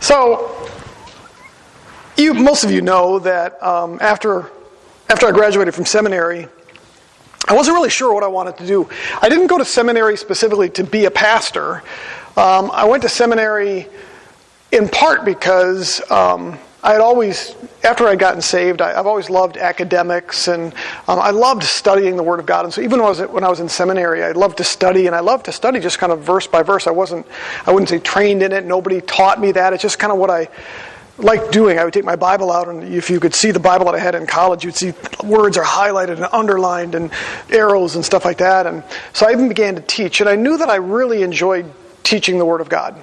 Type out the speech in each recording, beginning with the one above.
So, most of you know that after I graduated from seminary, I wasn't really sure what I wanted to do. I didn't go to seminary specifically to be a pastor. I went to seminary in part because I had always, after I'd gotten saved, I've always loved academics, and I loved studying the Word of God. And so even when I was in seminary, I loved to study, and I loved to study just kind of verse by verse. I wouldn't say trained in it. Nobody taught me that. It's just kind of what I liked doing. I would take my Bible out, and if you could see the Bible that I had in college, you'd see words are highlighted and underlined and arrows and stuff like that. And so I even began to teach, and I knew that I really enjoyed teaching the Word of God.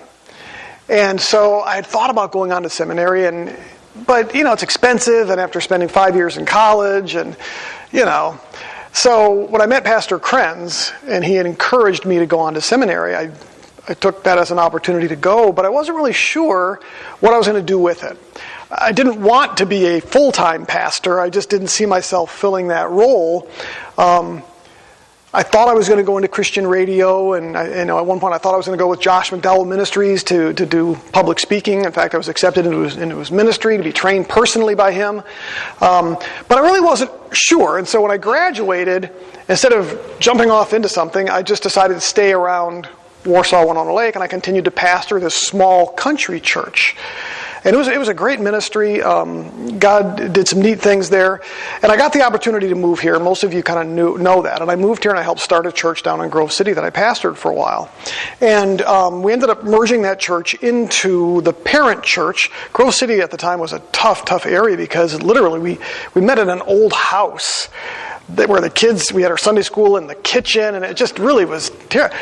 And so I had thought about going on to seminary, but it's expensive, and after spending 5 years in college, and so when I met Pastor Krenz, and he had encouraged me to go on to seminary, I took that as an opportunity to go, but I wasn't really sure what I was going to do with it. I didn't want to be a full-time pastor. I just didn't see myself filling that role. I thought I was going to go into Christian radio, and at one point I thought I was going to go with Josh McDowell Ministries to do public speaking. In fact, I was accepted into his ministry to be trained personally by him. But I really wasn't sure, and so when I graduated, instead of jumping off into something, I just decided to stay around Warsaw, Winona Lake, and I continued to pastor this small country church. And it was a great ministry. God did some neat things there. And I got the opportunity to move here. Most of you kind of know that. And I moved here and I helped start a church down in Grove City that I pastored for a while. And we ended up merging that church into the parent church. Grove City at the time was a tough area because literally we met in an old house where the kids, we had our Sunday school in the kitchen, and it just really was terrible.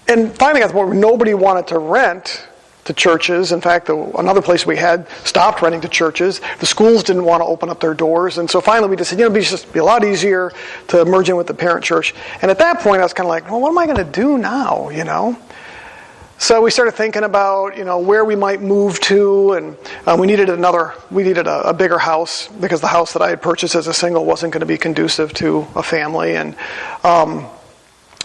And finally got to the point where nobody wanted to rent to churches. In fact, another place we had stopped renting to churches. The schools didn't want to open up their doors. And so finally we just said, it'd just be a lot easier to merge in with the parent church. And at that point I was kind of like, well, what am I going to do now, So we started thinking about, where we might move to, and we needed a bigger house because the house that I had purchased as a single wasn't going to be conducive to a family. And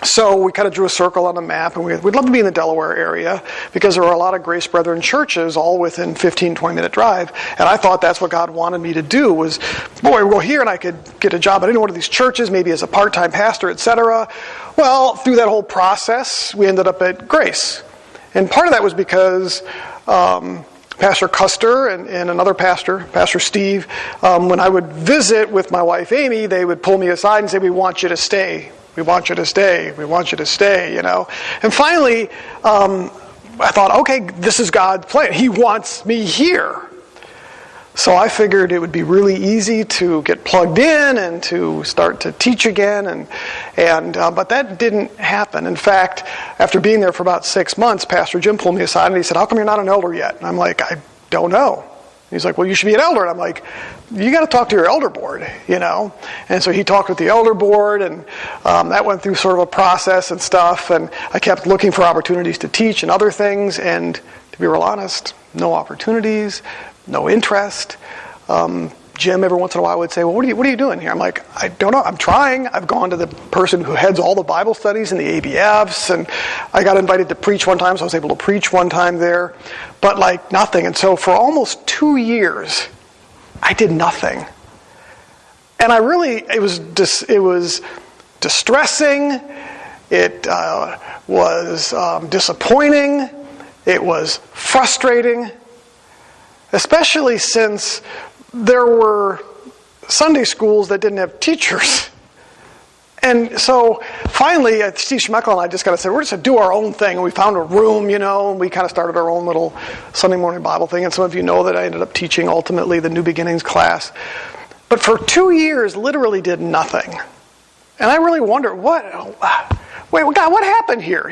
so we kind of drew a circle on the map, and we'd love to be in the Delaware area because there were a lot of Grace Brethren churches all within 15, 20-minute drive. And I thought that's what God wanted me to do was, we'll go here and I could get a job at any one of these churches, maybe as a part-time pastor, etc. Well, through that whole process, we ended up at Grace. And part of that was because Pastor Custer and another pastor, Pastor Steve, when I would visit with my wife Amy, they would pull me aside and say, we want you to stay. We want you to stay. We want you to stay, And finally, I thought, okay, this is God's plan. He wants me here. So I figured it would be really easy to get plugged in and to start to teach again. But that didn't happen. In fact, after being there for about 6 months, Pastor Jim pulled me aside and he said, how come you're not an elder yet? And I'm like, I don't know. He's like, well, you should be an elder. And I'm like, you got to talk to your elder board, And so he talked with the elder board, and that went through sort of a process and stuff. And I kept looking for opportunities to teach and other things. And to be real honest, no opportunities, no interest. Jim, every once in a while, would say, well, what are you doing here? I'm like, I don't know. I'm trying. I've gone to the person who heads all the Bible studies and the ABFs, and I got invited to preach one time, so I was able to preach one time there. But nothing. And so for almost 2 years, I did nothing. And it was distressing. It was disappointing. It was frustrating, especially since there were Sunday schools that didn't have teachers. And so finally, Steve Schmeckel and I just kind of said, we're just going to do our own thing. And we found a room, and we kind of started our own little Sunday morning Bible thing. And some of you know that I ended up teaching ultimately the New Beginnings class. But for 2 years, literally did nothing. And I really wondered, God, what happened here,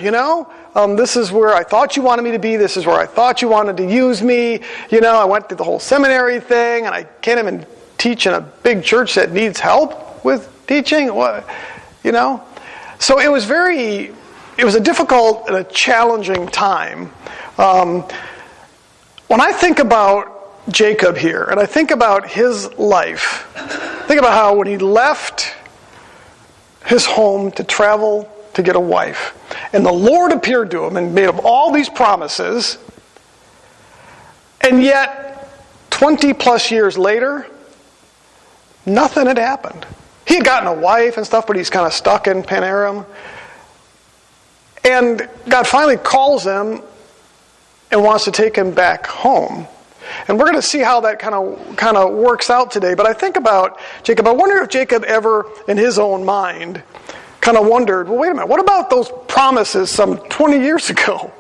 This is where I thought you wanted me to be. This is where I thought you wanted to use me. I went through the whole seminary thing, and I can't even teach in a big church that needs help with teaching. So it was a difficult and a challenging time. When I think about Jacob here, and I think about his life, think about how when he left his home to travel to get a wife, and the Lord appeared to him and made him all these promises, And yet, 20 plus years later, nothing had happened. He had gotten a wife and stuff, but he's kind of stuck in Pan-Aram. And God finally calls him and wants to take him back home. And we're going to see how that kind of works out today. But I think about Jacob. I wonder if Jacob ever, in his own mind, kind of wondered, well, wait a minute, what about those promises some 20 years ago?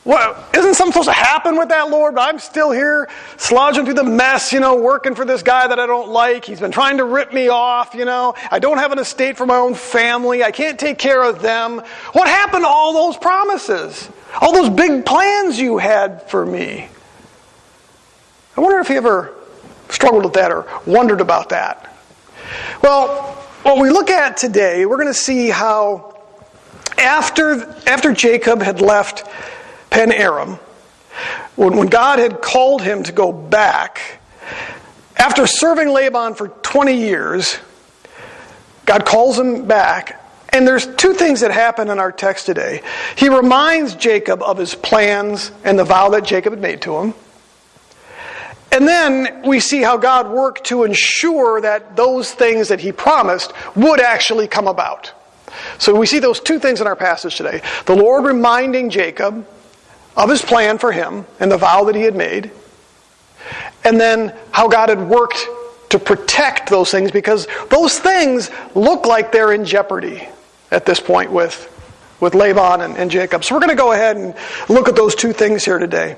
Well, isn't something supposed to happen with that, Lord? But I'm still here slogging through the mess, working for this guy that I don't like. He's been trying to rip me off, I don't have an estate for my own family. I can't take care of them. What happened to all those promises? All those big plans you had for me? I wonder if he ever struggled with that or wondered about that. Well, what we look at today, we're going to see how after Jacob had left Pan-Aram, when God had called him to go back, after serving Laban for 20 years, God calls him back, and there's two things that happen in our text today. He reminds Jacob of his plans and the vow that Jacob had made to him. And then we see how God worked to ensure that those things that he promised would actually come about. So we see those two things in our passage today. The Lord reminding Jacob of his plan for him and the vow that he had made. And then how God had worked to protect those things, because those things look like they're in jeopardy at this point with Laban and Jacob. So we're going to go ahead and look at those two things here today.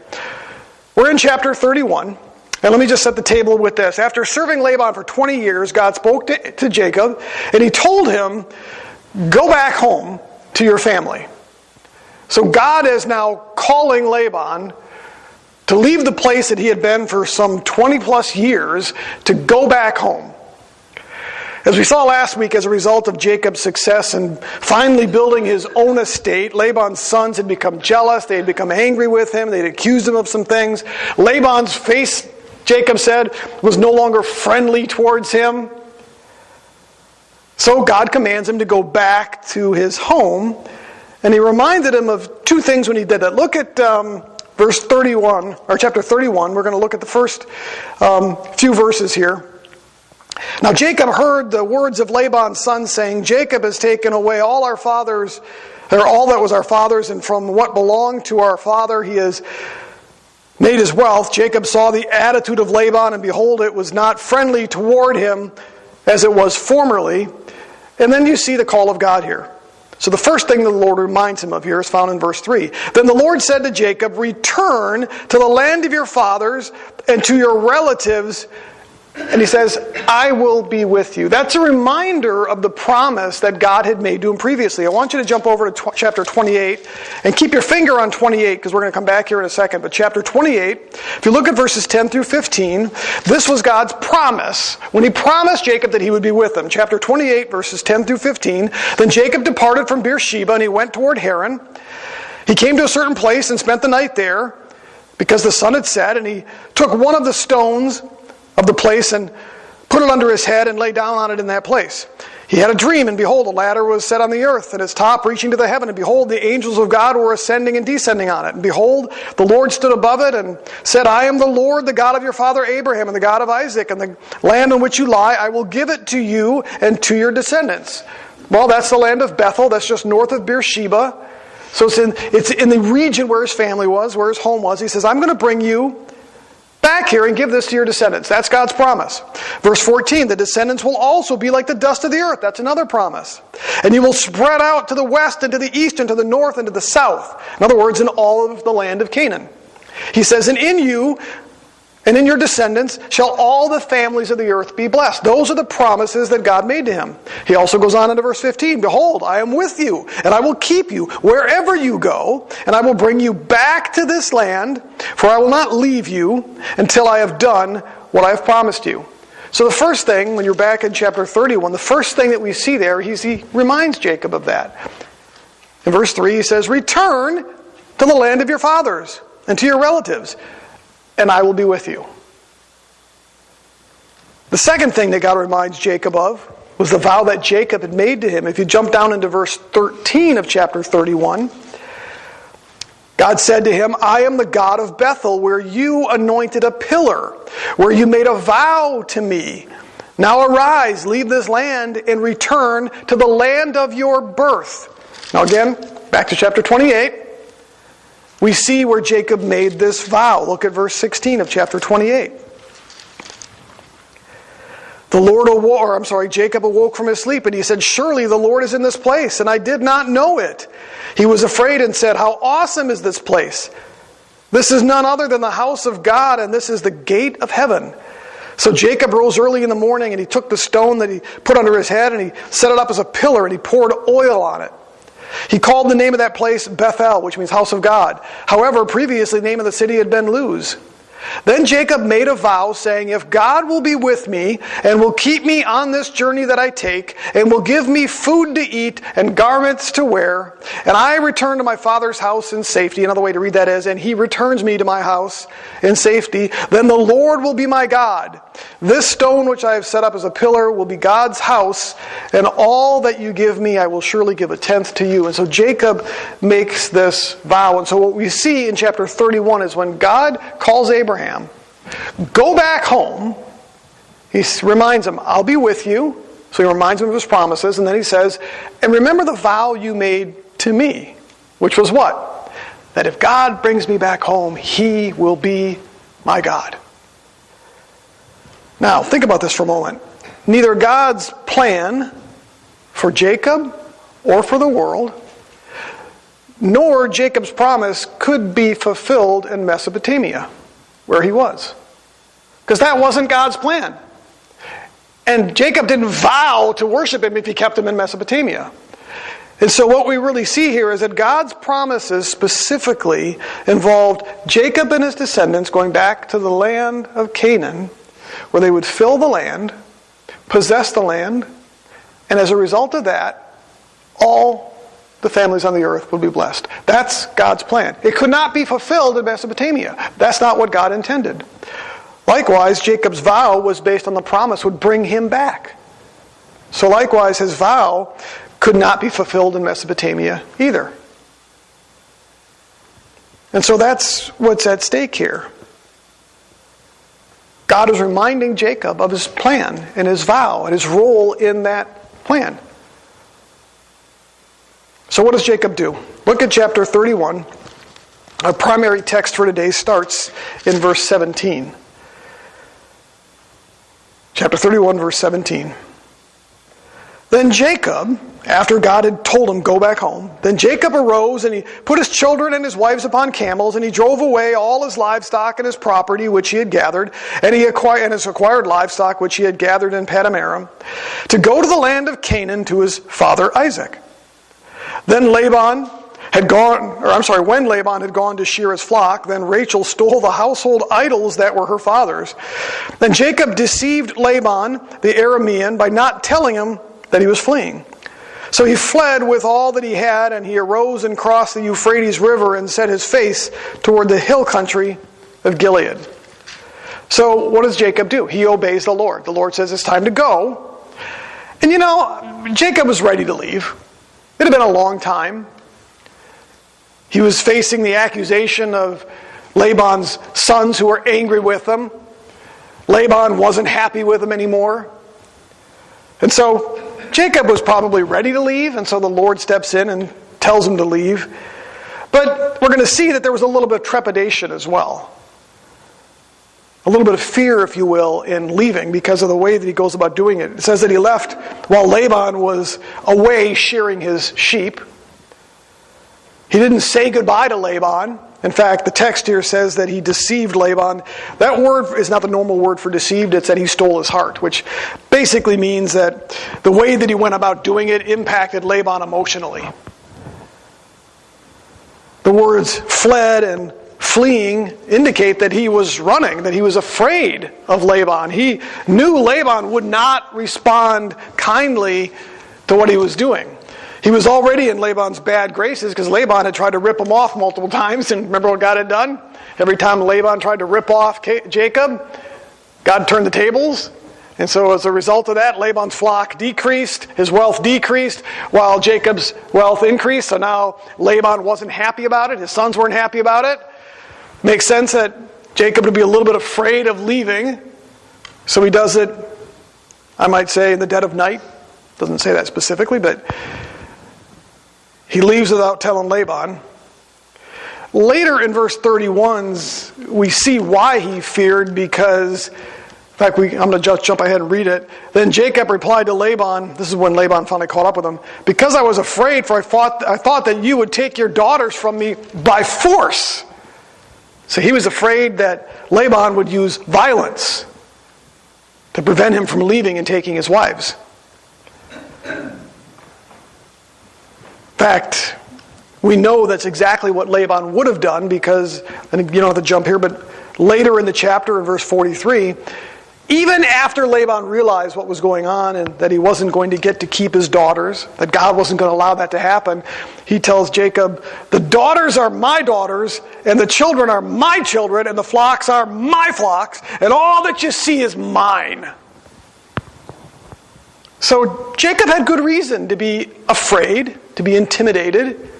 We're in chapter 31. And let me just set the table with this. After serving Laban for 20 years, God spoke to Jacob, and he told him, go back home to your family. So God is now calling Laban to leave the place that he had been for some 20 plus years to go back home. As we saw last week, as a result of Jacob's success in finally building his own estate, Laban's sons had become jealous. They had become angry with him. They had accused him of some things. Laban's face, Jacob said, was no longer friendly towards him. So God commands him to go back to his home. And he reminded him of two things when he did that. Look at verse 31, or chapter 31. We're going to look at the first few verses here. Now Jacob heard the words of Laban's son saying, Jacob has taken away all our fathers, or all that was our father's, and from what belonged to our father he has made his wealth. Jacob saw the attitude of Laban, and behold, it was not friendly toward him as it was formerly. And then you see the call of God here. So the first thing the Lord reminds him of here is found in verse 3. Then the Lord said to Jacob, return to the land of your fathers and to your relatives. And he says, I will be with you. That's a reminder of the promise that God had made to him previously. I want you to jump over to chapter 28 and keep your finger on 28, because we're going to come back here in a second. But chapter 28, if you look at verses 10 through 15, this was God's promise when he promised Jacob that he would be with him. Chapter 28, verses 10 through 15. Then Jacob departed from Beersheba and he went toward Haran. He came to a certain place and spent the night there because the sun had set, and he took one of the stones of the place and put it under his head and lay down on it in that place. He had a dream, and behold, a ladder was set on the earth, and its top reaching to the heaven, and behold, the angels of God were ascending and descending on it. And behold, the Lord stood above it and said, I am the Lord, the God of your father Abraham, and the God of Isaac, and the land on which you lie, I will give it to you and to your descendants. Well, that's the land of Bethel. That's just north of Beersheba. So it's in the region where his family was, where his home was. He says, I'm going to bring you back here and give this to your descendants. That's God's promise. Verse 14, the descendants will also be like the dust of the earth. That's another promise. And you will spread out to the west and to the east and to the north and to the south. In other words, in all of the land of Canaan. He says, and in you and in your descendants shall all the families of the earth be blessed. Those are the promises that God made to him. He also goes on into verse 15. Behold, I am with you, and I will keep you wherever you go, and I will bring you back to this land, for I will not leave you until I have done what I have promised you. So the first thing, when you're back in chapter 31, the first thing that we see there, he reminds Jacob of that. In verse 3, he says, return to the land of your fathers and to your relatives, and I will be with you. The second thing that God reminds Jacob of was the vow that Jacob had made to him. If you jump down into verse 13 of chapter 31, God said to him, I am the God of Bethel, where you anointed a pillar, where you made a vow to me. Now arise, leave this land, and return to the land of your birth. Now again, back to chapter 28. We see where Jacob made this vow. Look at verse 16 of chapter 28. Jacob awoke from his sleep, and he said, surely the Lord is in this place, and I did not know it. He was afraid and said, how awesome is this place? This is none other than the house of God, and this is the gate of heaven. So Jacob rose early in the morning, and he took the stone that he put under his head, and he set it up as a pillar, and he poured oil on it. He called the name of that place Bethel, which means house of God. However, previously the name of the city had been Luz. Then Jacob made a vow, saying, if God will be with me and will keep me on this journey that I take, and will give me food to eat and garments to wear, and I return to my father's house in safety, another way to read that is, and he returns me to my house in safety, then the Lord will be my God. This stone which I have set up as a pillar will be God's house, and all that you give me I will surely give a tenth to you. And so Jacob makes this vow. And so what we see in chapter 31 is when God calls Abraham, go back home, he reminds him, I'll be with you. So he reminds him of his promises, and then he says, and remember the vow you made to me, which was what? That if God brings me back home, he will be my God. Now, think about this for a moment. Neither God's plan for Jacob or for the world, nor Jacob's promise could be fulfilled in Mesopotamia, where he was. Because that wasn't God's plan. And Jacob didn't vow to worship him if he kept him in Mesopotamia. And so what we really see here is that God's promises specifically involved Jacob and his descendants going back to the land of Canaan, where they would fill the land, possess the land, and as a result of that, all the families on the earth would be blessed. That's God's plan. It could not be fulfilled in Mesopotamia. That's not what God intended. Likewise, Jacob's vow was based on the promise would bring him back. So likewise, his vow could not be fulfilled in Mesopotamia either. And so that's what's at stake here. God is reminding Jacob of his plan and his vow and his role in that plan. So what does Jacob do? Look at chapter 31. Our primary text for today starts in verse 17. Chapter 31, verse 17. Then Jacob, after God had told him, go back home, then Jacob arose and he put his children and his wives upon camels, and he drove away all his livestock and his property which he had gathered, and his acquired livestock which he had gathered in Paddan Aram, to go to the land of Canaan to his father Isaac. Then when Laban had gone to shear his flock, then Rachel stole the household idols that were her father's. Then Jacob deceived Laban the Aramean by not telling him that he was fleeing. So he fled with all that he had, and he arose and crossed the Euphrates River and set his face toward the hill country of Gilead. So what does Jacob do? He obeys the Lord. The Lord says it's time to go. And Jacob was ready to leave. It had been a long time. He was facing the accusation of Laban's sons who were angry with him. Laban wasn't happy with him anymore. And so Jacob was probably ready to leave, and so the Lord steps in and tells him to leave. But we're going to see that there was a little bit of trepidation as well. A little bit of fear, if you will, in leaving because of the way that he goes about doing it. It says that he left while Laban was away shearing his sheep. He didn't say goodbye to Laban. In fact, the text here says that he deceived Laban. That word is not the normal word for deceived. It's that he stole his heart, which basically means that the way that he went about doing it impacted Laban emotionally. The words fled and fleeing indicate that he was running, that he was afraid of Laban. He knew Laban would not respond kindly to what he was doing. He was already in Laban's bad graces because Laban had tried to rip him off multiple times. And remember what God had done? Every time Laban tried to rip off Jacob, God turned the tables. And so as a result of that, Laban's flock decreased, his wealth decreased, while Jacob's wealth increased. So now Laban wasn't happy about it. His sons weren't happy about it. Makes sense that Jacob would be a little bit afraid of leaving. So he does it, I might say, in the dead of night. Doesn't say that specifically, but he leaves without telling Laban. Later in verse 31, we see why he feared, because, in fact, I'm going to just jump ahead and read it. Then Jacob replied to Laban, this is when Laban finally caught up with him, because I was afraid, for I thought that you would take your daughters from me by force. So he was afraid that Laban would use violence to prevent him from leaving and taking his wives. In fact, we know that's exactly what Laban would have done, because, and you don't have to jump here, but later in the chapter, in verse 43, even after Laban realized what was going on and that he wasn't going to get to keep his daughters, that God wasn't going to allow that to happen, he tells Jacob, the daughters are my daughters, and the children are my children, and the flocks are my flocks, and all that you see is mine. So Jacob had good reason to be afraid, to be intimidated.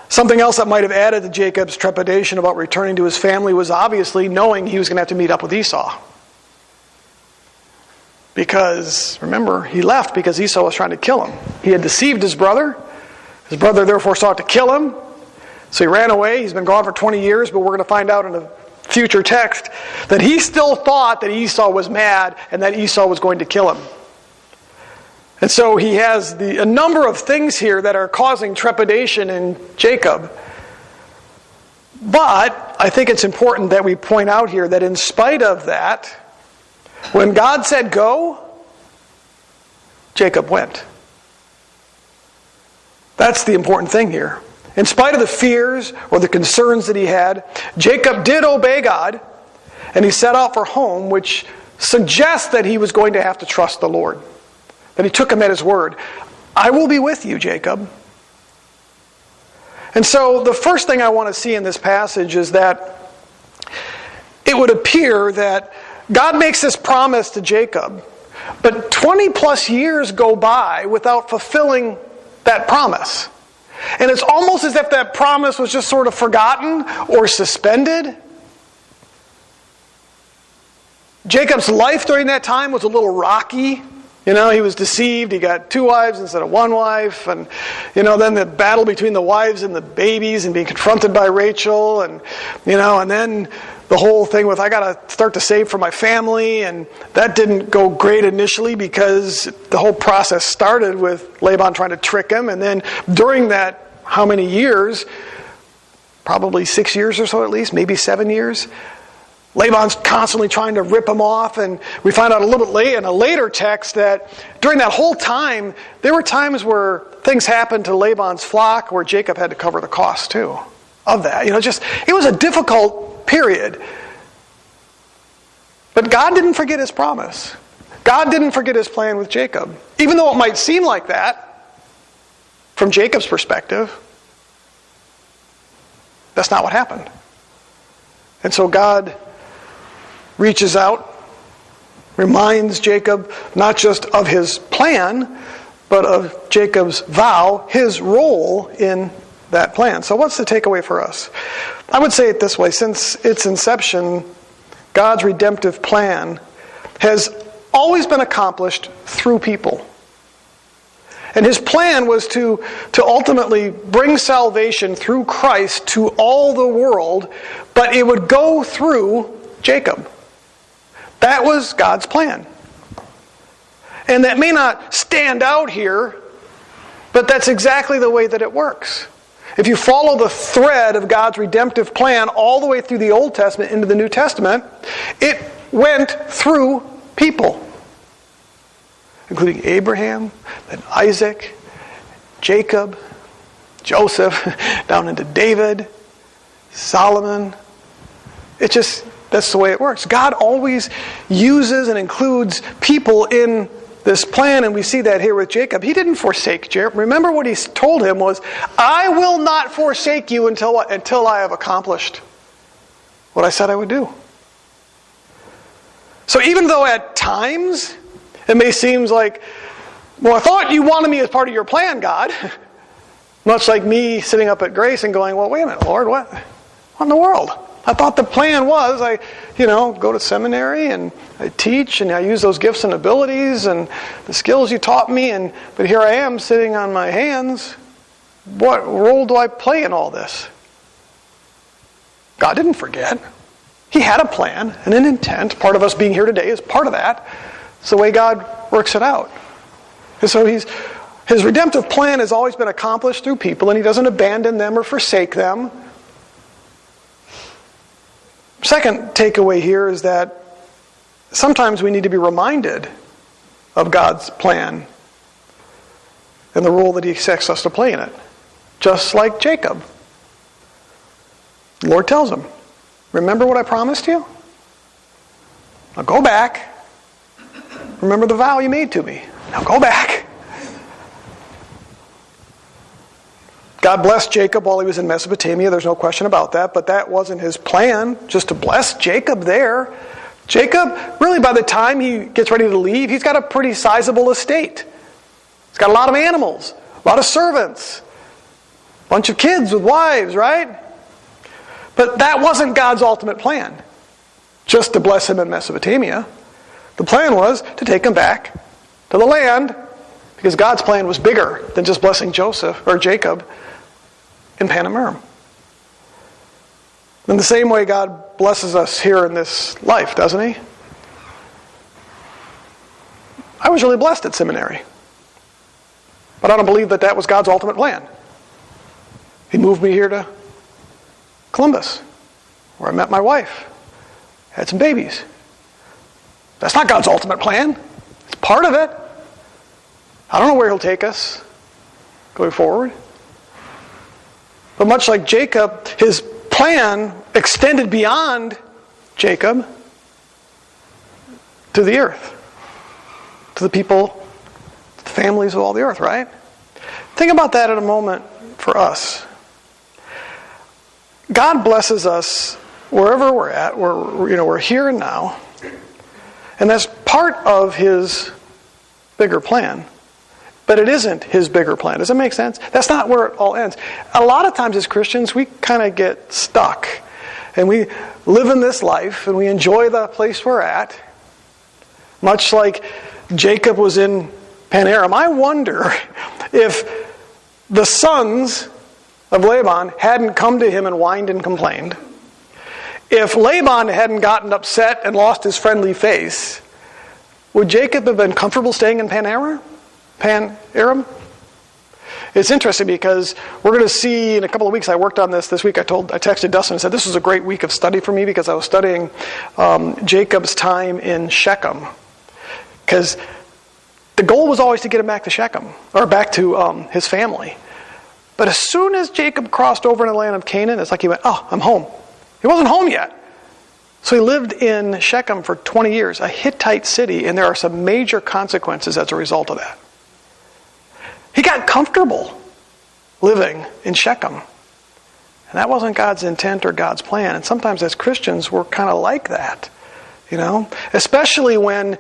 Something else that might have added to Jacob's trepidation about returning to his family was obviously knowing he was going to have to meet up with Esau. Because, remember, he left because Esau was trying to kill him. He had deceived his brother. His brother therefore sought to kill him. So he ran away. He's been gone for 20 years, but we're going to find out in a future text that he still thought that Esau was mad and that Esau was going to kill him. And so he has a number of things here that are causing trepidation in Jacob. But I think it's important that we point out here that in spite of that, when God said go, Jacob went. That's the important thing here. In spite of the fears or the concerns that he had, Jacob did obey God, and he set out for home, which suggests that he was going to have to trust the Lord. That he took him at his word. I will be with you, Jacob. And so the first thing I want to see in this passage is that it would appear that God makes this promise to Jacob, but 20 plus years go by without fulfilling that promise. And it's almost as if that promise was just sort of forgotten or suspended. Jacob's life during that time was a little rocky. You know, he was deceived. He got 2 wives instead of 1 wife. And, then the battle between the wives and the babies and being confronted by Rachel. And, and then the whole thing with, I got to start to save for my family. And that didn't go great initially because the whole process started with Laban trying to trick him. And then during that, how many years? Probably 6 years or so at least, maybe 7 years. Laban's constantly trying to rip him off, and we find out a little bit later in a later text that during that whole time, there were times where things happened to Laban's flock where Jacob had to cover the cost too of that. It was a difficult period. But God didn't forget his promise. God didn't forget his plan with Jacob. Even though it might seem like that from Jacob's perspective, that's not what happened. And so God reaches out, reminds Jacob not just of his plan, but of Jacob's vow, his role in that plan. So what's the takeaway for us? I would say it this way: since its inception, God's redemptive plan has always been accomplished through people. And his plan was to ultimately bring salvation through Christ to all the world, but it would go through Jacob. That was God's plan. And that may not stand out here, but that's exactly the way that it works. If you follow the thread of God's redemptive plan all the way through the Old Testament into the New Testament, it went through people, including Abraham, then Isaac, Jacob, Joseph, down into David, Solomon. That's the way it works. God always uses and includes people in this plan, and we see that here with Jacob. He didn't forsake Jacob. Remember what he told him was, I will not forsake you until I have accomplished what I said I would do. So even though at times it may seem like, well, I thought you wanted me as part of your plan, God. Much like me sitting up at Grace and going, well, wait a minute, Lord, what in the world? I thought the plan was I go to seminary and I teach and I use those gifts and abilities and the skills you taught me, but here I am sitting on my hands. What role do I play in all this? God didn't forget. He had a plan and an intent. Part of us being here today is part of that. It's the way God works it out. And so His redemptive plan has always been accomplished through people, and He doesn't abandon them or forsake them. Second takeaway here is that sometimes we need to be reminded of God's plan and the role that He expects us to play in it. Just like Jacob. The Lord tells him, remember what I promised you? Now go back. Remember the vow you made to me. Now go back. God blessed Jacob while he was in Mesopotamia. There's no question about that. But that wasn't His plan, just to bless Jacob there. Jacob, really by the time he gets ready to leave, he's got a pretty sizable estate. He's got a lot of animals, a lot of servants, a bunch of kids with wives, right? But that wasn't God's ultimate plan, just to bless him in Mesopotamia. The plan was to take him back to the land, because God's plan was bigger than just blessing Jacob in Padan Aram. In the same way, God blesses us here in this life, doesn't He? I was really blessed at seminary, but I don't believe that was God's ultimate plan. He moved me here to Columbus, where I met my wife, had some babies. That's not God's ultimate plan. It's part of it. I don't know where He'll take us going forward. But much like Jacob, His plan extended beyond Jacob to the earth, to the people, to the families of all the earth, right? Think about that in a moment for us. God blesses us wherever we're at. We're here and now. And that's part of His bigger plan. But it isn't His bigger plan. Does that make sense? That's not where it all ends. A lot of times as Christians, we kind of get stuck. And we live in this life, and we enjoy the place we're at. Much like Jacob was in Padan Aram. I wonder if the sons of Laban hadn't come to him and whined and complained. If Laban hadn't gotten upset and lost his friendly face, would Jacob have been comfortable staying in Padan Aram? It's interesting because we're going to see in a couple of weeks. I worked on this week. I texted Dustin and said this was a great week of study for me because I was studying Jacob's time in Shechem. Because the goal was always to get him back to Shechem, or back to his family. But as soon as Jacob crossed over in the land of Canaan, it's like he went, oh, I'm home. He wasn't home yet. So he lived in Shechem for 20 years, a Hittite city, and there are some major consequences as a result of that. He got comfortable living in Shechem. And that wasn't God's intent or God's plan. And sometimes as Christians, we're kind of like that. Especially when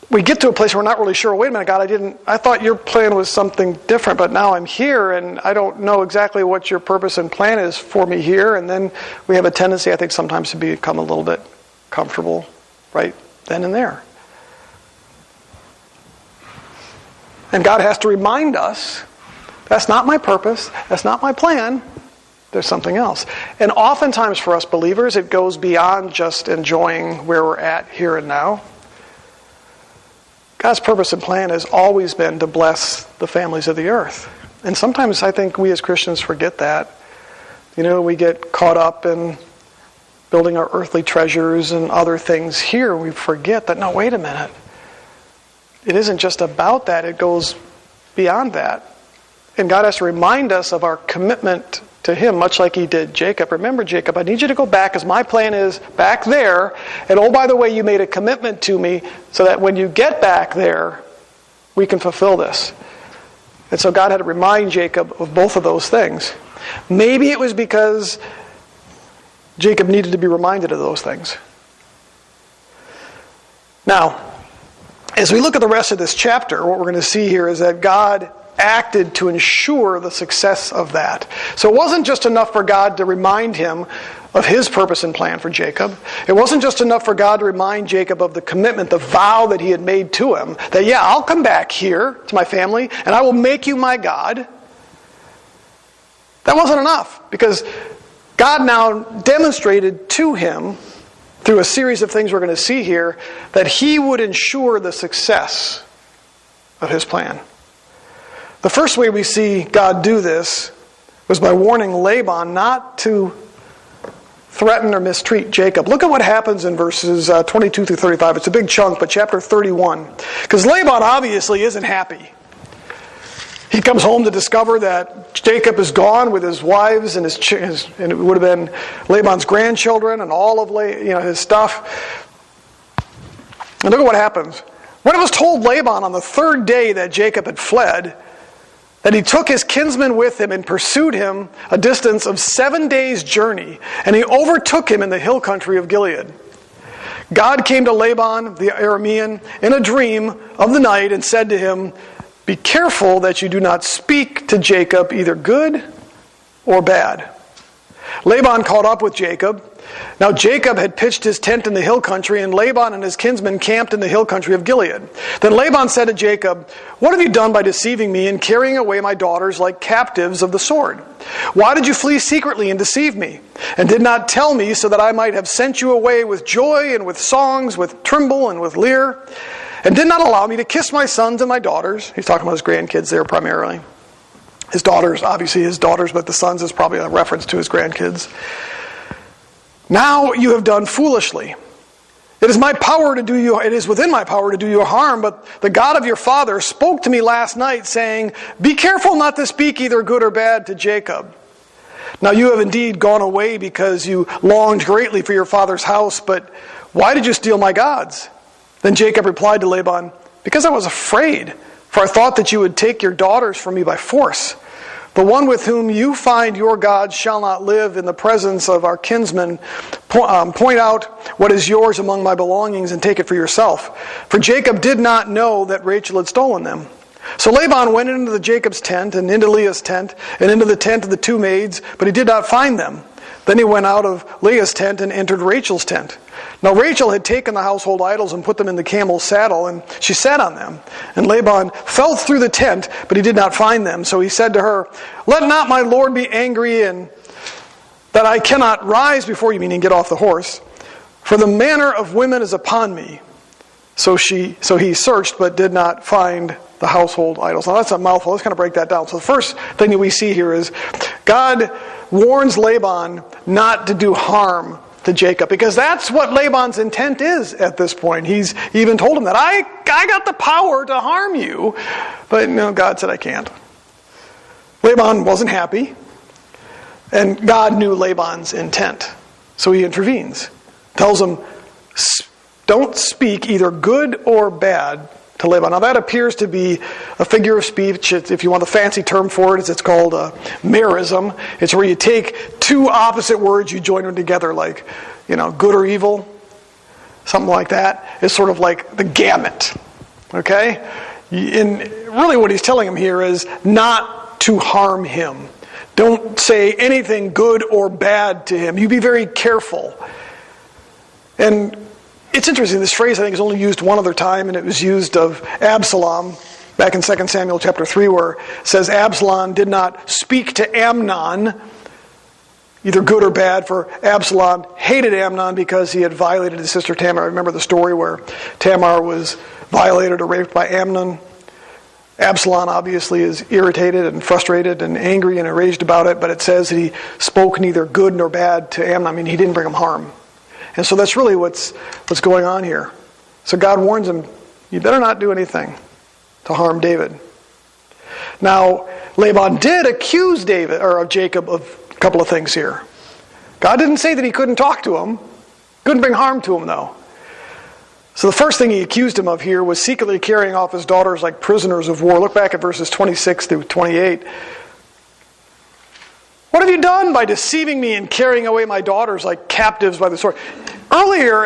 we get to a place where we're not really sure, wait a minute, God, I thought your plan was something different, but now I'm here and I don't know exactly what your purpose and plan is for me here. And then we have a tendency, I think, sometimes to become a little bit comfortable right then and there. And God has to remind us, that's not my purpose, that's not my plan, there's something else. And oftentimes for us believers, it goes beyond just enjoying where we're at here and now. God's purpose and plan has always been to bless the families of the earth. And sometimes I think we as Christians forget that. We get caught up in building our earthly treasures and other things here. We forget that, no, wait a minute. It isn't just about that. It goes beyond that. And God has to remind us of our commitment to Him, much like He did Jacob. Remember, Jacob, I need you to go back, as my plan is back there. And oh, by the way, you made a commitment to me so that when you get back there, we can fulfill this. And so God had to remind Jacob of both of those things. Maybe it was because Jacob needed to be reminded of those things. Now, as we look at the rest of this chapter, what we're going to see here is that God acted to ensure the success of that. So it wasn't just enough for God to remind him of his purpose and plan for Jacob. It wasn't just enough for God to remind Jacob of the commitment, the vow that he had made to him, that yeah, I'll come back here to my family and I will make you my God. That wasn't enough, because God now demonstrated to him, through a series of things we're going to see here, that he would ensure the success of his plan. The first way we see God do this was by warning Laban not to threaten or mistreat Jacob. Look at what happens in verses 22 through 35. It's a big chunk, but chapter 31. Because Laban obviously isn't happy. He comes home to discover that Jacob is gone with his wives and and it would have been Laban's grandchildren and all of his stuff. And look at what happens. When it was told Laban on the third day that Jacob had fled, that he took his kinsman with him and pursued him a distance of 7 days' journey, and he overtook him in the hill country of Gilead. God came to Laban the Aramean in a dream of the night and said to him, "Be careful that you do not speak to Jacob either good or bad." Laban caught up with Jacob. Now Jacob had pitched his tent in the hill country, and Laban and his kinsmen camped in the hill country of Gilead. Then Laban said to Jacob, "What have you done by deceiving me and carrying away my daughters like captives of the sword? Why did you flee secretly and deceive me, and did not tell me, so that I might have sent you away with joy and with songs, with timbrel and with lyre, and did not allow me to kiss my sons and my daughters?" He's talking about his grandkids there primarily. His daughters, obviously his daughters, but the sons is probably a reference to his grandkids. "Now you have done foolishly. It is within my power to do you harm, but the God of your father spoke to me last night, saying, 'Be careful not to speak either good or bad to Jacob.' Now you have indeed gone away because you longed greatly for your father's house, but why did you steal my gods?" Then Jacob replied to Laban, "Because I was afraid, for I thought that you would take your daughters from me by force. The one with whom you find your gods shall not live in the presence of our kinsmen. Point out what is yours among my belongings and take it for yourself." For Jacob did not know that Rachel had stolen them. So Laban went into Jacob's tent and into Leah's tent and into the tent of the two maids, but he did not find them. Then he went out of Leah's tent and entered Rachel's tent. Now Rachel had taken the household idols and put them in the camel's saddle, and she sat on them. And Laban felt through the tent, but he did not find them. So he said to her, "Let not my lord be angry, and that I cannot rise before you," meaning get off the horse, "for the manner of women is upon me." So he searched, but did not find the household idols. Now that's a mouthful. Let's kind of break that down. So the first thing that we see here is God warns Laban not to do harm to Jacob, because that's what Laban's intent is at this point. He's even told him that I got the power to harm you, but no, God said I can't. Laban wasn't happy, and God knew Laban's intent, so he intervenes, tells him, "Don't speak either good or bad to Laban." Now that appears to be a figure of speech. If you want the fancy term for it, it's called a merism. It's where you take two opposite words, you join them together, like, good or evil, something like that. It's sort of like the gamut, okay? And really what he's telling him here is not to harm him. Don't say anything good or bad to him. You be very careful. And it's interesting, this phrase I think is only used one other time, and it was used of Absalom back in 2 Samuel chapter 3, where it says Absalom did not speak to Amnon either good or bad, for Absalom hated Amnon because he had violated his sister Tamar. Remember the story where Tamar was violated or raped by Amnon? Absalom obviously is irritated and frustrated and angry and enraged about it, but it says that he spoke neither good nor bad to Amnon. I mean, he didn't bring him harm. And so that's really what's going on here. So God warns him, you better not do anything to harm David. Now, Laban did accuse Jacob of a couple of things here. God didn't say that he couldn't talk to him. Couldn't bring harm to him, though. So the first thing he accused him of here was secretly carrying off his daughters like prisoners of war. Look back at verses 26 through 28. "What have you done by deceiving me and carrying away my daughters like captives by the sword?" Earlier,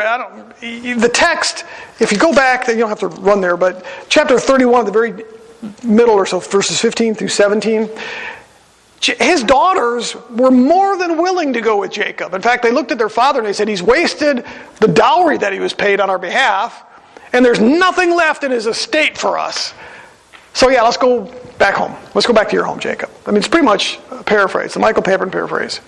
the text, if you go back, you don't have to run there, but chapter 31, the very middle or so, verses 15 through 17, his daughters were more than willing to go with Jacob. In fact, they looked at their father and they said, he's wasted the dowry that he was paid on our behalf, and there's nothing left in his estate for us. So yeah, let's go back home. Let's go back to your home, Jacob. I mean, it's pretty much a paraphrase, the Michael Pampern paraphrase.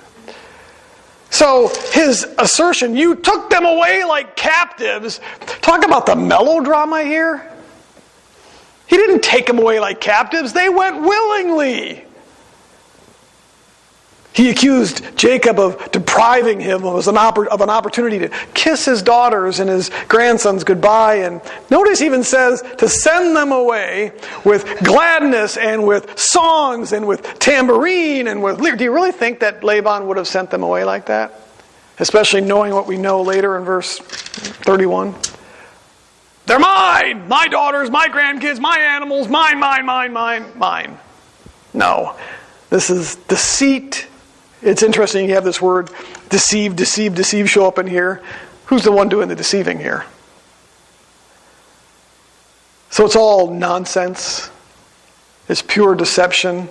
So his assertion, you took them away like captives. Talk about the melodrama here. He didn't take them away like captives. They went willingly. He accused Jacob of depriving him of an opportunity to kiss his daughters and his grandsons goodbye. And notice he even says to send them away with gladness and with songs and with tambourine and with lyre. Do you really think that Laban would have sent them away like that? Especially knowing what we know later in verse 31. They're mine! My daughters, my grandkids, my animals, mine. No. This is deceit. It's interesting you have this word deceive show up in here. Who's the one doing the deceiving here? So it's all nonsense. It's pure deception.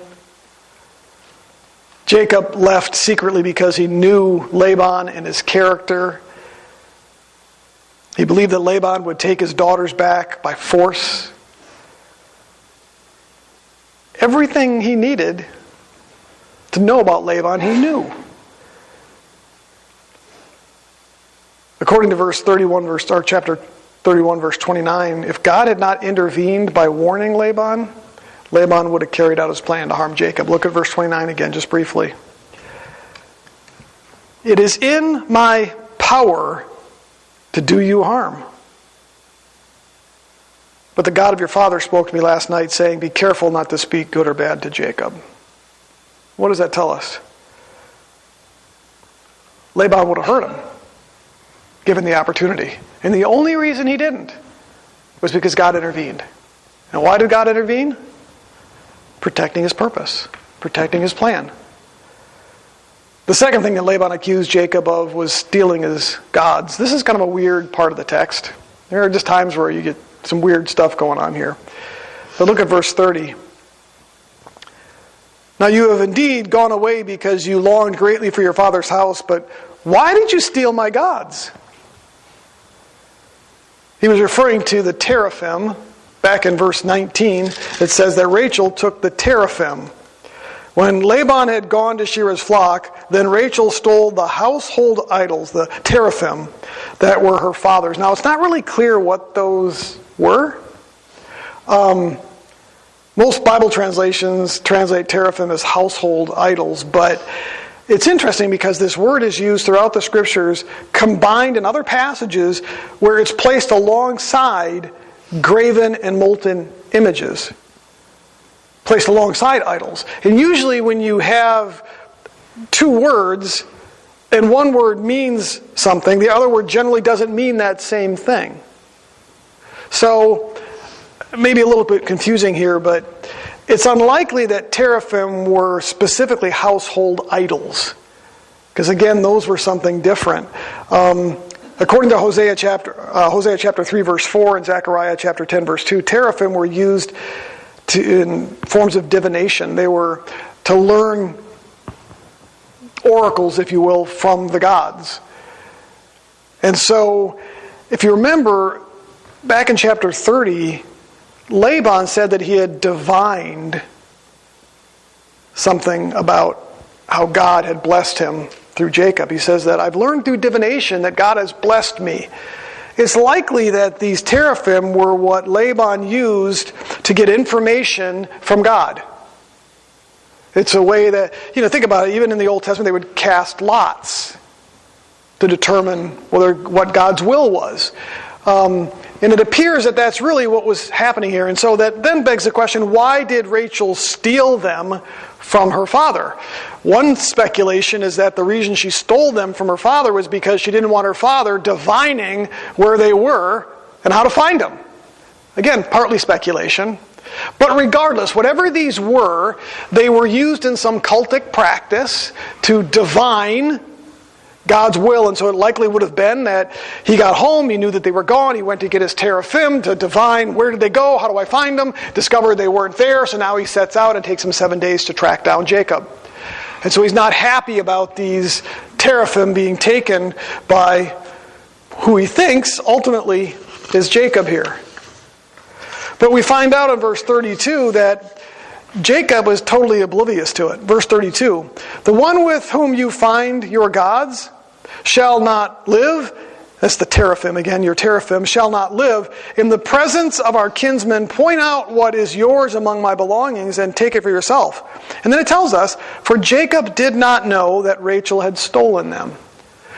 Jacob left secretly because he knew Laban and his character. He believed that Laban would take his daughters back by force. Everything he needed to know about Laban, he knew. According to chapter 31, verse 29, if God had not intervened by warning Laban, Laban would have carried out his plan to harm Jacob. Look at verse 29 again, just briefly. It is in my power to do you harm. But the God of your father spoke to me last night, saying, be careful not to speak good or bad to Jacob. What does that tell us? Laban would have hurt him, given the opportunity. And the only reason he didn't was because God intervened. And why did God intervene? Protecting his purpose, protecting his plan. The second thing that Laban accused Jacob of was stealing his gods. This is kind of a weird part of the text. There are just times where you get some weird stuff going on here. But look at verse 30. Now you have indeed gone away because you longed greatly for your father's house, but why did you steal my gods? He was referring to the teraphim. Back in verse 19, it says that Rachel took the teraphim. When Laban had gone to shear his flock, then Rachel stole the household idols, the teraphim, that were her father's. Now, it's not really clear what those were. Most Bible translations translate teraphim as household idols, but it's interesting because this word is used throughout the Scriptures, combined in other passages where it's placed alongside graven and molten images, placed alongside idols. And usually when you have two words and one word means something, the other word generally doesn't mean that same thing. So, maybe a little bit confusing here, but it's unlikely that teraphim were specifically household idols. Because again, those were something different. According to Hosea chapter 3, verse 4, and Zechariah chapter 10, verse 2, teraphim were used in forms of divination. They were to learn oracles, if you will, from the gods. And so, if you remember, back in chapter 30, Laban said that he had divined something about how God had blessed him through Jacob. He says that I've learned through divination that God has blessed me. It's likely that these teraphim were what Laban used to get information from God. It's a way that, think about it, even in the Old Testament they would cast lots to determine what God's will was. And it appears that that's really what was happening here. And so that then begs the question, why did Rachel steal them from her father? One speculation is that the reason she stole them from her father was because she didn't want her father divining where they were and how to find them. Again, partly speculation. But regardless, whatever these were, they were used in some cultic practice to divine God's will, and so it likely would have been that he got home, he knew that they were gone, he went to get his teraphim to divine, where did they go, how do I find them, discovered they weren't there, so now he sets out and takes him 7 days to track down Jacob. And so he's not happy about these teraphim being taken by who he thinks ultimately is Jacob here. But we find out in verse 32 that Jacob was totally oblivious to it. Verse 32, the one with whom you find your gods shall not live, that's the teraphim again, your teraphim shall not live. In the presence of our kinsmen, point out what is yours among my belongings and take it for yourself. And then it tells us, for Jacob did not know that Rachel had stolen them.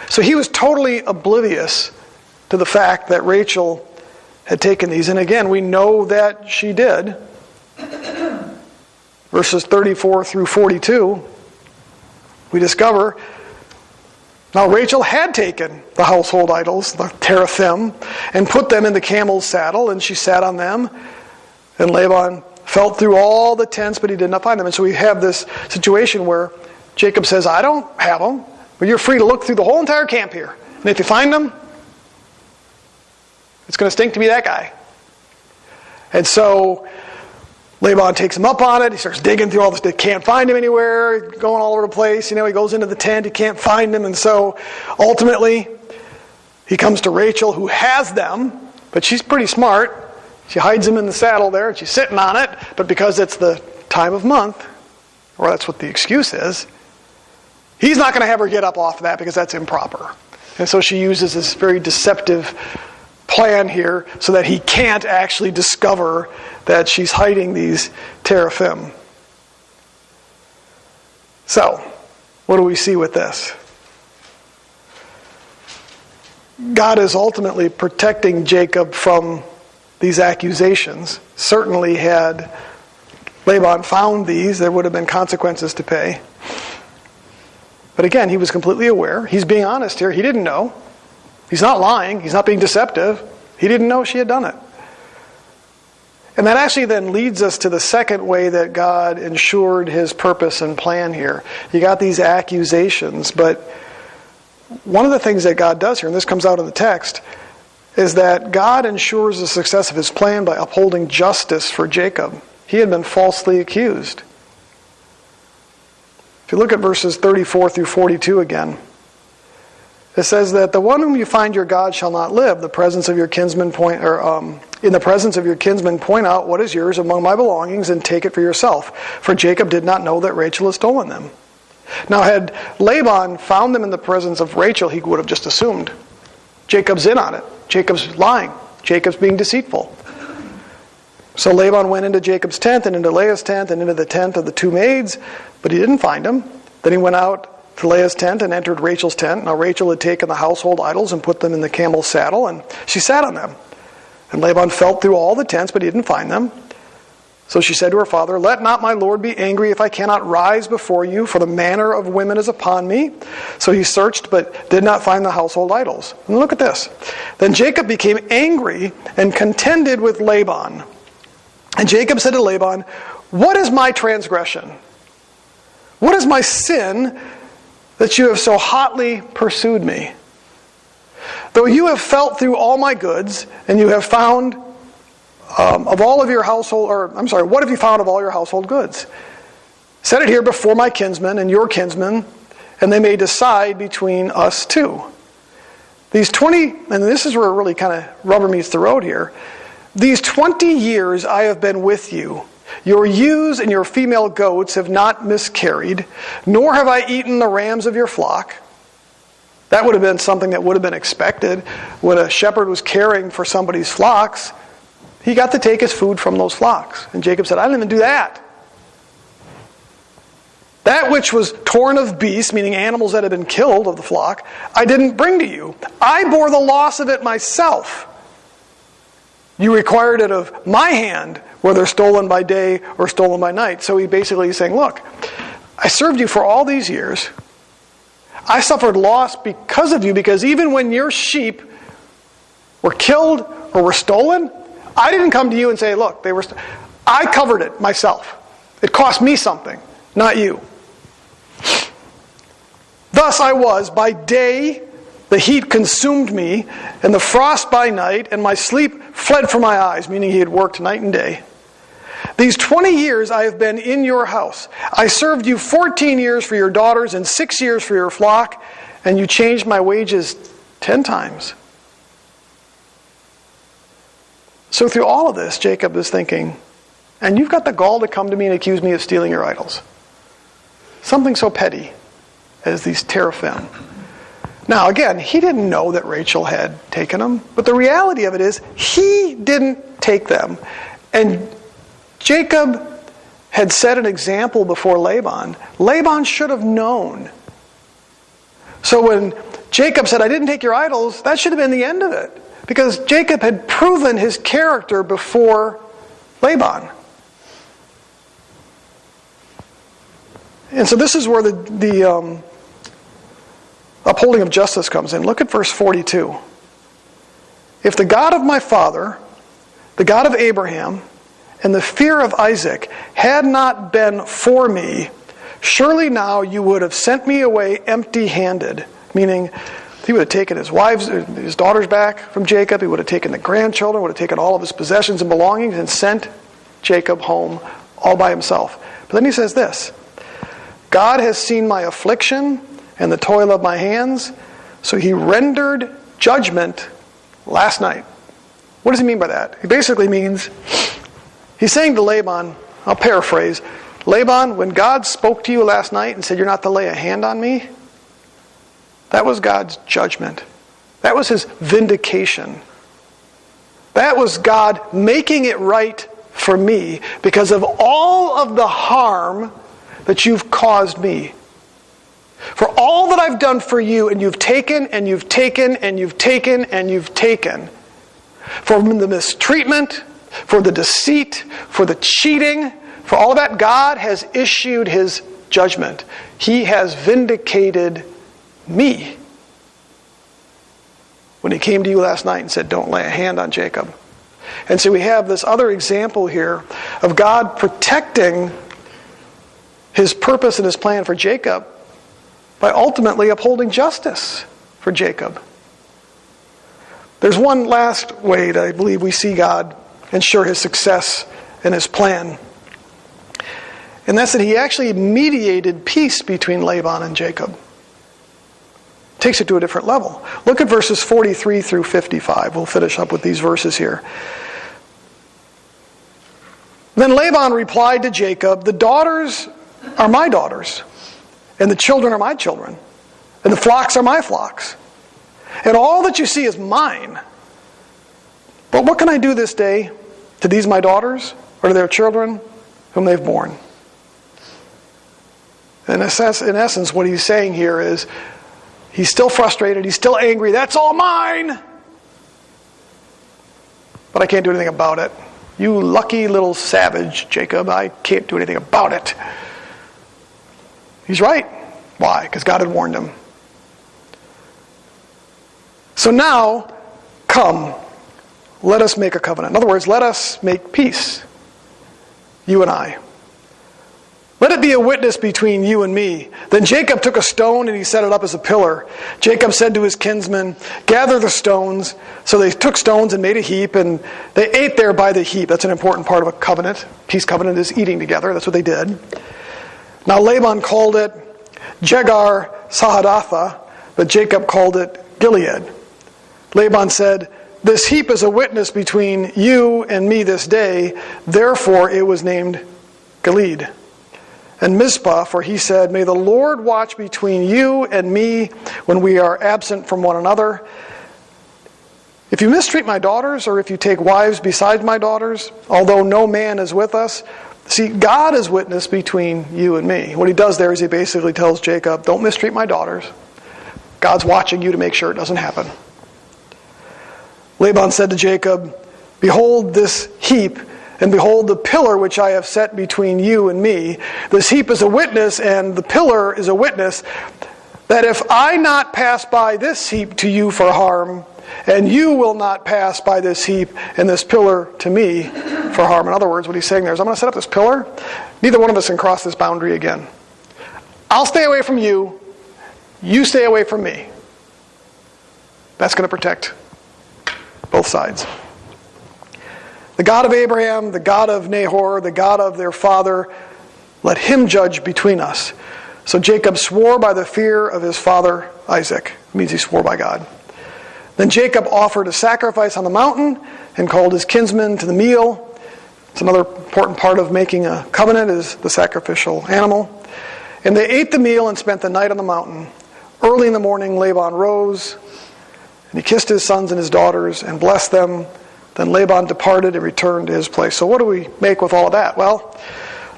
So he was totally oblivious to the fact that Rachel had taken these. And again, we know that she did. Verses 34 through 42, we discover, now Rachel had taken the household idols, the teraphim, and put them in the camel's saddle, and she sat on them. And Laban felt through all the tents, but he did not find them. And so we have this situation where Jacob says, I don't have them, but you're free to look through the whole entire camp here. And if you find them, it's going to stink to be that guy. And so Laban takes him up on it. He starts digging through all this. They can't find him anywhere. Going all over the place. He goes into the tent. He can't find him. And so ultimately, he comes to Rachel, who has them. But she's pretty smart. She hides him in the saddle there. And she's sitting on it. But because it's the time of month, or that's what the excuse is, he's not going to have her get up off of that because that's improper. And so she uses this very deceptive plan here so that he can't actually discover that she's hiding these teraphim. So, what do we see with this? God is ultimately protecting Jacob from these accusations. Certainly had Laban found these, there would have been consequences to pay. But again, he was completely aware. He's being honest here. He didn't know. He's not lying. He's not being deceptive. He didn't know she had done it. And that actually then leads us to the second way that God ensured his purpose and plan here. You got these accusations, but one of the things that God does here, and this comes out of the text, is that God ensures the success of his plan by upholding justice for Jacob. He had been falsely accused. If you look at verses 34 through 42 again, it says that the one whom you find your God shall not live. In the presence of your kinsmen point out what is yours among my belongings and take it for yourself. For Jacob did not know that Rachel had stolen them. Now, had Laban found them in the presence of Rachel, he would have just assumed Jacob's in on it. Jacob's lying. Jacob's being deceitful. So Laban went into Jacob's tent and into Leah's tent and into the tent of the two maids, but he didn't find them. Then he went out to Leah's tent and entered Rachel's tent. Now Rachel had taken the household idols and put them in the camel's saddle, and she sat on them. And Laban felt through all the tents, but he didn't find them. So she said to her father, let not my lord be angry if I cannot rise before you, for the manner of women is upon me. So he searched, but did not find the household idols. And look at this. Then Jacob became angry and contended with Laban. And Jacob said to Laban, what is my transgression? What is my sin that you have so hotly pursued me? Though you have felt through all my goods, and you have found of all of your household, what have you found of all your household goods? Set it here before my kinsmen and your kinsmen, and they may decide between us two. These 20, and this is where it really kind of rubber meets the road here. These 20 years I have been with you. Your ewes and your female goats have not miscarried, nor have I eaten the rams of your flock. That would have been something that would have been expected. When a shepherd was caring for somebody's flocks, he got to take his food from those flocks. And Jacob said, I didn't even do that. That which was torn of beasts, meaning animals that had been killed of the flock, I didn't bring to you. I bore the loss of it myself. You required it of my hand, whether stolen by day or stolen by night. So he basically is saying, look, I served you for all these years. I suffered loss because of you, because even when your sheep were killed or were stolen, I didn't come to you and say, look, I covered it myself. It cost me something, not you. Thus I was, by day the heat consumed me, and the frost by night, and my sleep fled from my eyes, meaning he had worked night and day. These 20 years I have been in your house. I served you 14 years for your daughters and 6 years for your flock, and you changed my wages 10 times. So through all of this, Jacob is thinking, and you've got the gall to come to me and accuse me of stealing your idols. Something so petty as these teraphim. Now again, he didn't know that Rachel had taken them, but the reality of it is, he didn't take them. And Jacob had set an example before Laban. Laban should have known. So when Jacob said, I didn't take your idols, that should have been the end of it. Because Jacob had proven his character before Laban. And so this is where the upholding of justice comes in. Look at verse 42. If the God of my father, the God of Abraham, and the fear of Isaac had not been for me, surely now you would have sent me away empty-handed. Meaning, he would have taken his wives, his daughters back from Jacob. He would have taken the grandchildren, would have taken all of his possessions and belongings, and sent Jacob home all by himself. But then he says this, God has seen my affliction and the toil of my hands, so he rendered judgment last night. What does he mean by that? He basically means, he's saying to Laban, I'll paraphrase, Laban, when God spoke to you last night and said you're not to lay a hand on me, that was God's judgment. That was his vindication. That was God making it right for me because of all of the harm that you've caused me. For all that I've done for you, and you've taken, and you've taken, and you've taken, and you've taken. For the mistreatment, for the deceit, for the cheating, for all of that, God has issued his judgment. He has vindicated me. When he came to you last night and said, don't lay a hand on Jacob. And so we have this other example here of God protecting his purpose and his plan for Jacob by ultimately upholding justice for Jacob. There's one last way that I believe we see God ensure his success in his plan. And that's that he actually mediated peace between Laban and Jacob. Takes it to a different level. Look at verses 43 through 55. We'll finish up with these verses here. Then Laban replied to Jacob, the daughters are my daughters, and the children are my children, and the flocks are my flocks. And all that you see is mine. But what can I do this day to these my daughters, or to their children whom they've borne? And in essence, what he's saying here is, he's still frustrated, he's still angry, that's all mine! But I can't do anything about it. You lucky little savage, Jacob, I can't do anything about it. He's right. Why? Because God had warned him. So now, come, let us make a covenant. In other words, let us make peace, you and I. Let it be a witness between you and me. Then Jacob took a stone and he set it up as a pillar. Jacob said to his kinsmen, gather the stones. So they took stones and made a heap, and they ate there by the heap. That's an important part of a covenant. Peace covenant is eating together. That's what they did. Now Laban called it Jegar Sahadatha, but Jacob called it Gilead. Laban said, this heap is a witness between you and me this day. Therefore it was named Gilead. And Mizpah, for he said, may the Lord watch between you and me when we are absent from one another. If you mistreat my daughters, or if you take wives besides my daughters, although no man is with us, see, God is witness between you and me. What he does there is he basically tells Jacob, don't mistreat my daughters. God's watching you to make sure it doesn't happen. Laban said to Jacob, behold this heap, and behold the pillar which I have set between you and me. This heap is a witness, and the pillar is a witness, that if I not pass by this heap to you for harm, and you will not pass by this heap and this pillar to me for harm. In other words, what he's saying there is, I'm going to set up this pillar. Neither one of us can cross this boundary again. I'll stay away from you. you stay away from me. That's going to protect both sides. The God of Abraham, the God of Nahor, the God of their father, let him judge between us. So Jacob swore by the fear of his father Isaac. It means he swore by God. Then Jacob offered a sacrifice on the mountain and called his kinsmen to the meal. It's another important part of making a covenant is the sacrificial animal. And they ate the meal and spent the night on the mountain. Early in the morning, Laban rose, and he kissed his sons and his daughters and blessed them. Then Laban departed and returned to his place. So what do we make with all of that? Well,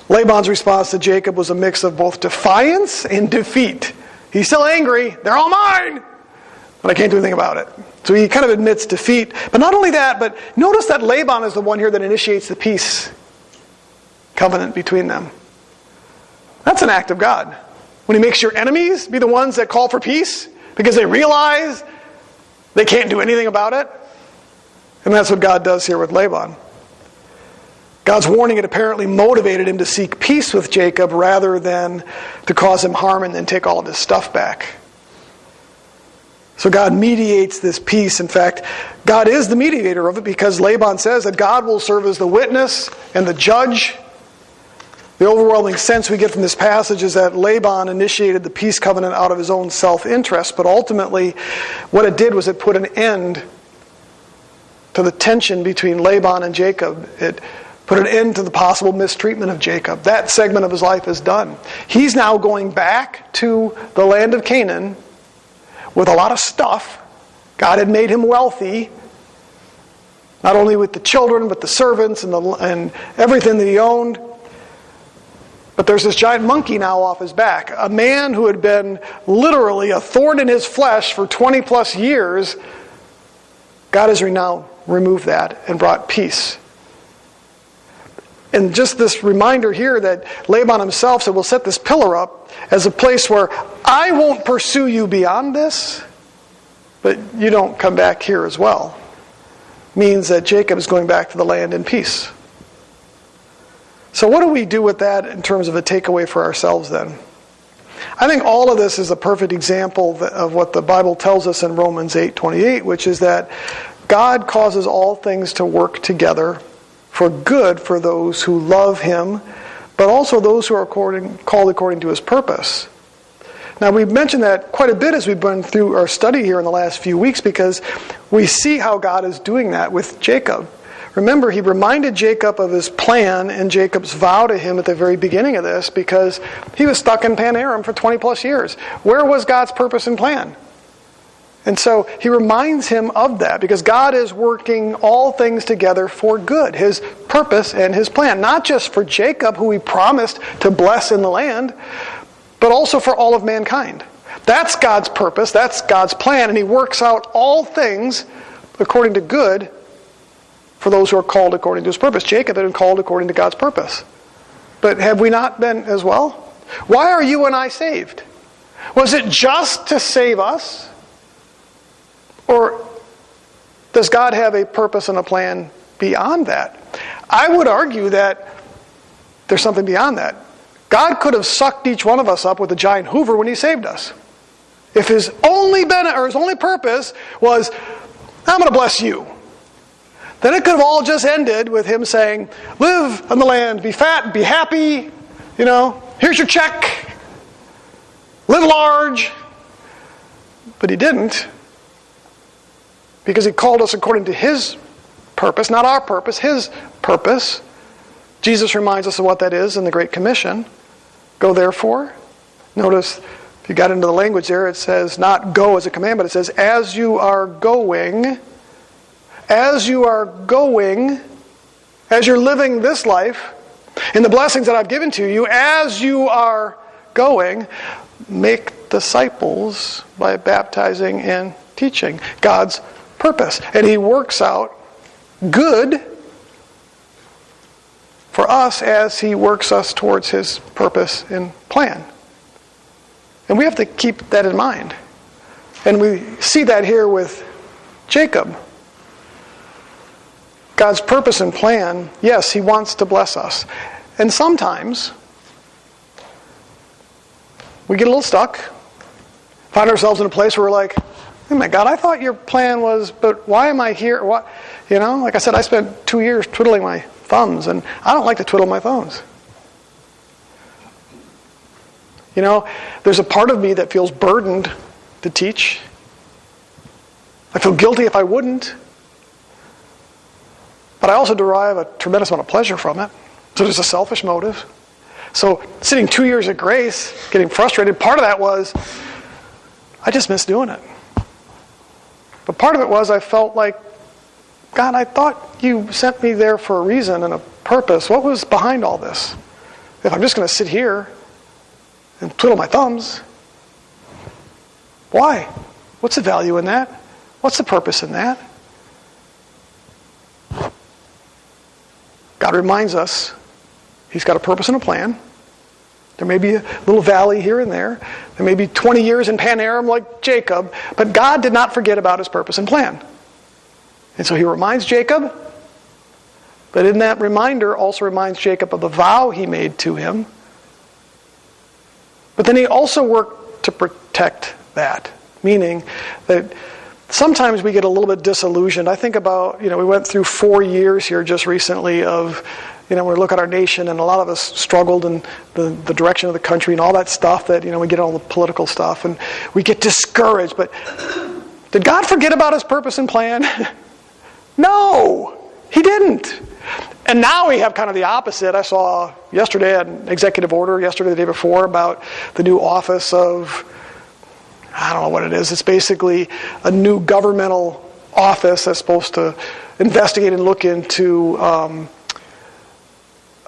Laban's response to Jacob was a mix of both defiance and defeat. He's still angry. They're all mine, but I can't do anything about it. So he kind of admits defeat. But not only that, but notice that Laban is the one here that initiates the peace covenant between them. That's an act of God. When he makes your enemies be the ones that call for peace because they realize they can't do anything about it. And that's what God does here with Laban. God's warning had apparently motivated him to seek peace with Jacob rather than to cause him harm and then take all of his stuff back. So God mediates this peace. In fact, God is the mediator of it because Laban says that God will serve as the witness and the judge. The overwhelming sense we get from this passage is that Laban initiated the peace covenant out of his own self-interest, but ultimately what it did was it put an end to the tension between Laban and Jacob. It put an end to the possible mistreatment of Jacob. That segment of his life is done. He's now going back to the land of Canaan with a lot of stuff. God had made him wealthy, not only with the children, but the servants and everything that he owned. But there's this giant monkey now off his back. A man who had been literally a thorn in his flesh for 20 plus years. God has now removed that and brought peace. And just this reminder here that Laban himself said, we'll set this pillar up as a place where I won't pursue you beyond this, but you don't come back here as well. Means that Jacob is going back to the land in peace. So what do we do with that in terms of a takeaway for ourselves then? I think all of this is a perfect example of what the Bible tells us in Romans 8:28, which is that God causes all things to work together for good for those who love him, but also those who are called according to his purpose. Now, we've mentioned that quite a bit as we've been through our study here in the last few weeks because we see how God is doing that with Jacob. Remember, he reminded Jacob of his plan and Jacob's vow to him at the very beginning of this because he was stuck in Pan Aram for 20 plus years. Where was God's purpose and plan? And so he reminds him of that because God is working all things together for good, his purpose and his plan. Not just for Jacob, who he promised to bless in the land, but also for all of mankind. That's God's purpose, that's God's plan, and he works out all things according to good for those who are called according to his purpose. Jacob had been called according to God's purpose. But have we not been as well? Why are you and I saved? Was it just to save us? Or does God have a purpose and a plan beyond that? I would argue that there's something beyond that. God could have sucked each one of us up with a giant Hoover when he saved us. If his only purpose was, I'm going to bless you, then it could have all just ended with him saying, live on the land, be fat, be happy, here's your check, live large. But he didn't. Because he called us according to his purpose, not our purpose, his purpose. Jesus reminds us of what that is in the Great Commission. Go therefore. Notice, if you got into the language there, it says not go as a command, but it says as you are going, as you're living this life, in the blessings that I've given to you, as you are going, make disciples by baptizing and teaching God's purpose. And he works out good for us as he works us towards his purpose and plan. And we have to keep that in mind. And we see that here with Jacob. God's purpose and plan, yes, he wants to bless us. And sometimes we get a little stuck. find ourselves in a place where we're like, oh my God, I thought your plan was, but why am I here? What, like I said, I spent 2 years twiddling my thumbs, and I don't like to twiddle my thumbs. There's a part of me that feels burdened to teach. I feel guilty if I wouldn't. But I also derive a tremendous amount of pleasure from it. So there's a selfish motive. So sitting 2 years at Grace, getting frustrated, part of that was, I just miss doing it. But part of it was I felt like, God, I thought you sent me there for a reason and a purpose. What was behind all this? If I'm just going to sit here and twiddle my thumbs, why? What's the value in that? What's the purpose in that? God reminds us He's got a purpose and a plan. There may be a little valley here and there. There may be 20 years in Pan Aram like Jacob, but God did not forget about His purpose and plan. And so He reminds Jacob, but in that reminder also reminds Jacob of the vow He made to him. But then He also worked to protect that, meaning that sometimes we get a little bit disillusioned. I think about, we went through 4 years here just recently of, we look at our nation, and a lot of us struggled in the direction of the country and all that stuff that, we get all the political stuff, and we get discouraged. But did God forget about His purpose and plan? No, He didn't. And now we have kind of the opposite. I saw yesterday an executive order, the day before, about the new office of, I don't know what it is. It's basically a new governmental office that's supposed to investigate and look into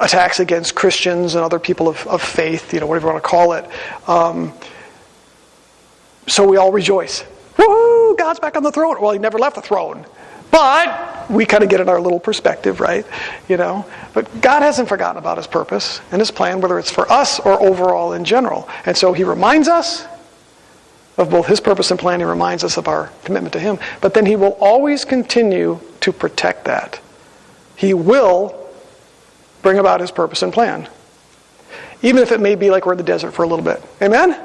attacks against Christians and other people of faith, whatever you want to call it. So we all rejoice. Woohoo! God's back on the throne. Well, He never left the throne. But we kind of get in our little perspective, right? But God hasn't forgotten about His purpose and His plan, whether it's for us or overall in general. And so He reminds us of both His purpose and plan. He reminds us of our commitment to Him. But then He will always continue to protect that. He will bring about His purpose and plan. Even if it may be like we're in the desert for a little bit. Amen?